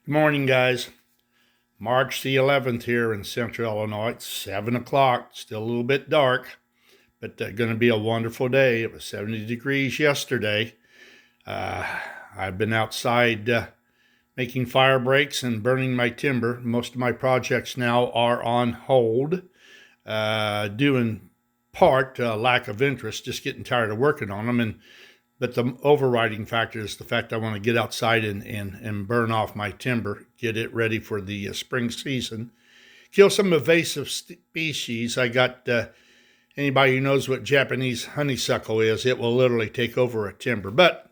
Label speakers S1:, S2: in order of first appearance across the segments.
S1: Good morning, guys. March the 11th here in central Illinois. It's 7 o'clock. Still a little bit dark, but going to be a wonderful day. It was 70 degrees yesterday. I've been outside making fire breaks and burning my timber. Most of my projects now are on hold, due in part lack of interest, just getting tired of working on them. But the overriding factor is the fact I want to get outside and burn off my timber, get it ready for the spring season, kill some invasive species. I got anybody who knows what Japanese honeysuckle is, it will literally take over a timber. But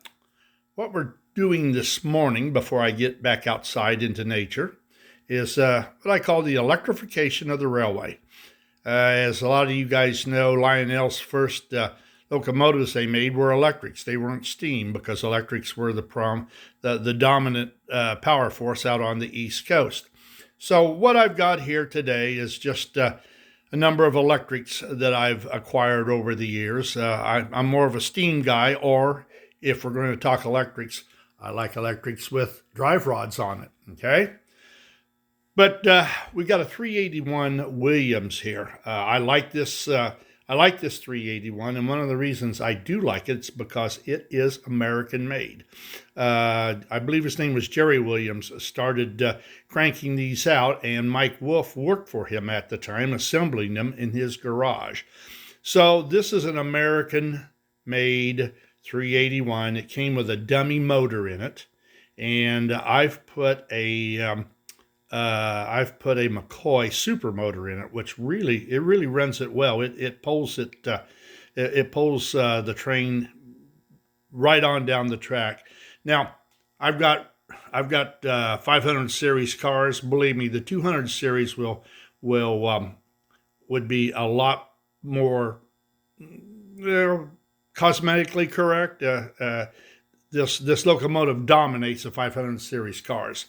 S1: what we're doing this morning before I get back outside into nature is what I call the electrification of the railway. As a lot of you guys know, Lionel's first locomotives they made were electrics. They weren't steam because electrics were the dominant power force out on the East Coast. So what I've got here today is just a number of electrics that I've acquired over the years. I'm more of a steam guy, or if we're going to talk electrics, I like electrics with drive rods on it, okay? But we got a 381 Williams here. I like this 381, and one of the reasons I do like it is because it is American made. I believe his name was Jerry Williams, started cranking these out, and Mike Wolf worked for him at the time, assembling them in his garage. So this is an American made 381. It came with a dummy motor in it, and I've put a McCoy super motor in it, which really runs it well. It pulls the train right on down the track. Now, I've got 500 series cars. Believe me, the 200 series would be a lot more cosmetically correct. This locomotive dominates the 500 series cars.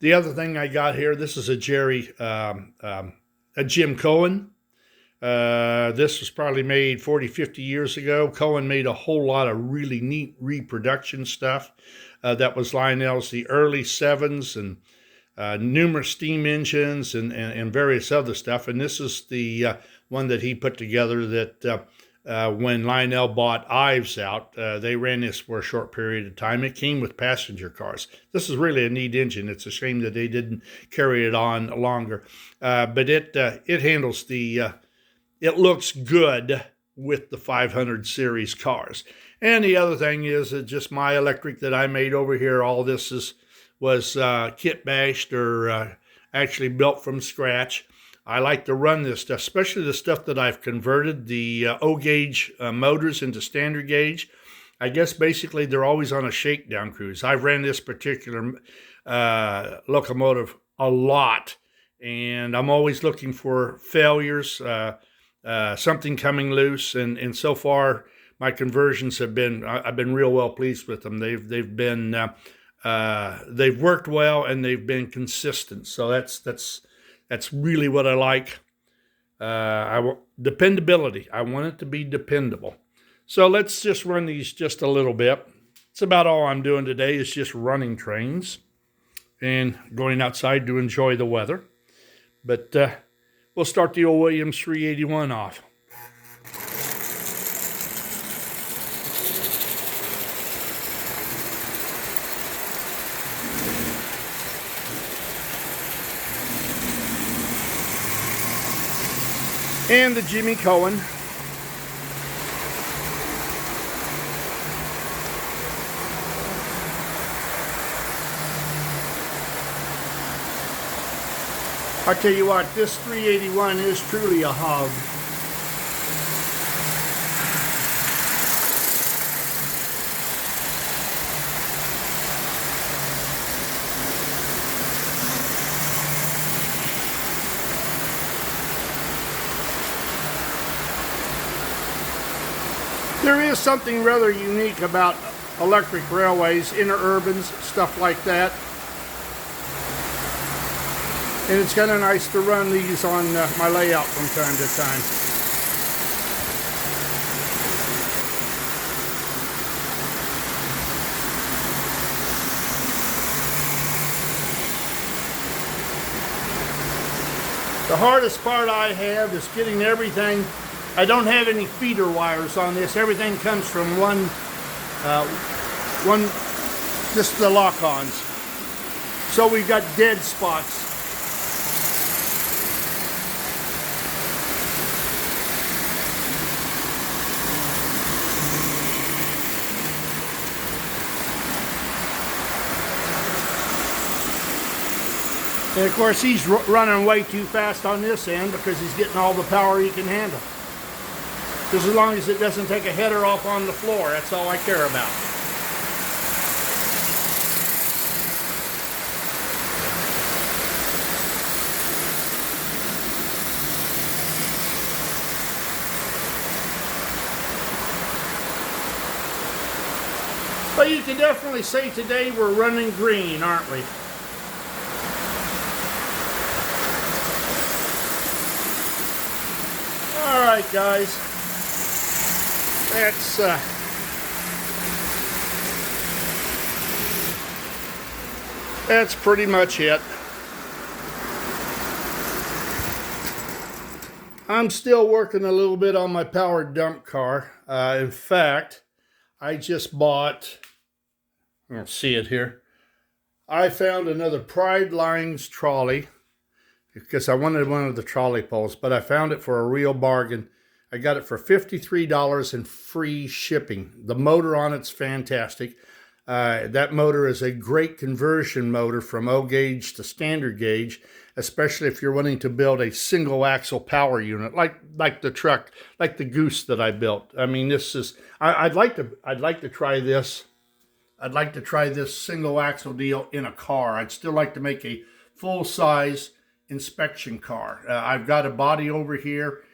S1: The other thing I got here, this is a Jim Cohen. This was probably made 40, 50 years ago. Cohen made a whole lot of really neat reproduction stuff. That was Lionel's the early 7s and numerous steam engines and various other stuff. And this is the one that he put together that when Lionel bought Ives out, they ran this for a short period of time. It came with passenger cars. This is really a neat engine. It's a shame that they didn't carry it on longer. But it handles it looks good with the 500 series cars. And the other thing is just my electric that I made over here. All this was kitbashed or actually built from scratch. I like to run this stuff, especially the stuff that I've converted, the O-gauge motors into standard gauge. I guess basically they're always on a shakedown cruise. I've ran this particular locomotive a lot, and I'm always looking for failures, something coming loose, and so far my conversions I've been real well pleased with them. They've worked well, and they've been consistent. So that's really what I like. Dependability. I want it to be dependable. So let's just run these just a little bit. It's about all I'm doing today is just running trains and going outside to enjoy the weather. But we'll start the old Williams 381 off. And the Jimmy Cohen. I tell you what, this 381 is truly a hog. There is something rather unique about electric railways, interurbans, stuff like that. And it's kind of nice to run these on my layout from time to time. The hardest part I have is getting everything. I don't have any feeder wires on this. Everything comes from one, just the lock-ons. So we've got dead spots. And of course he's running way too fast on this end because he's getting all the power he can handle. Just as long as it doesn't take a header off on the floor, that's all I care about. But you can definitely say today we're running green, aren't we? All right, guys. That's pretty much it. I'm still working a little bit on my powered dump car. In fact, I just bought, I don't see it here. I found another Pride Lines trolley because I wanted one of the trolley poles, but I found it for a real bargain. I got it for $53 and free shipping. The motor on it's fantastic. That motor is a great conversion motor from O gauge to standard gauge, especially if you're wanting to build a single axle power unit, like the truck, like the Goose that I built. I mean, this is I'd like to try this. I'd like to try this single axle deal in a car. I'd still like to make a full size inspection car. I've got a body over here.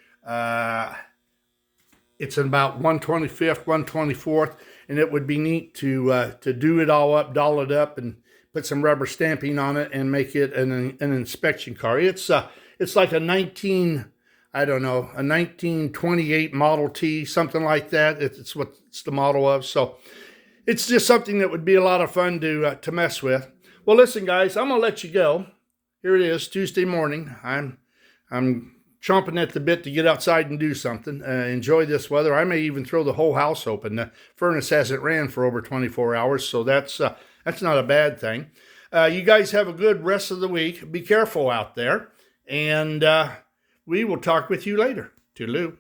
S1: It's about 1/25th, 1/24th, and it would be neat to do it all up, doll it up, and put some rubber stamping on it and make it an inspection car. It's like a 1928 Model T, something like that. It's what it's the model of. So it's just something that would be a lot of fun to mess with. Well, listen, guys, I'm gonna let you go. Here it is, Tuesday morning. I'm chomping at the bit to get outside and do something. Enjoy this weather. I may even throw the whole house open. The furnace hasn't ran for over 24 hours, so that's not a bad thing. You guys have a good rest of the week. Be careful out there, and we will talk with you later. Toodaloo.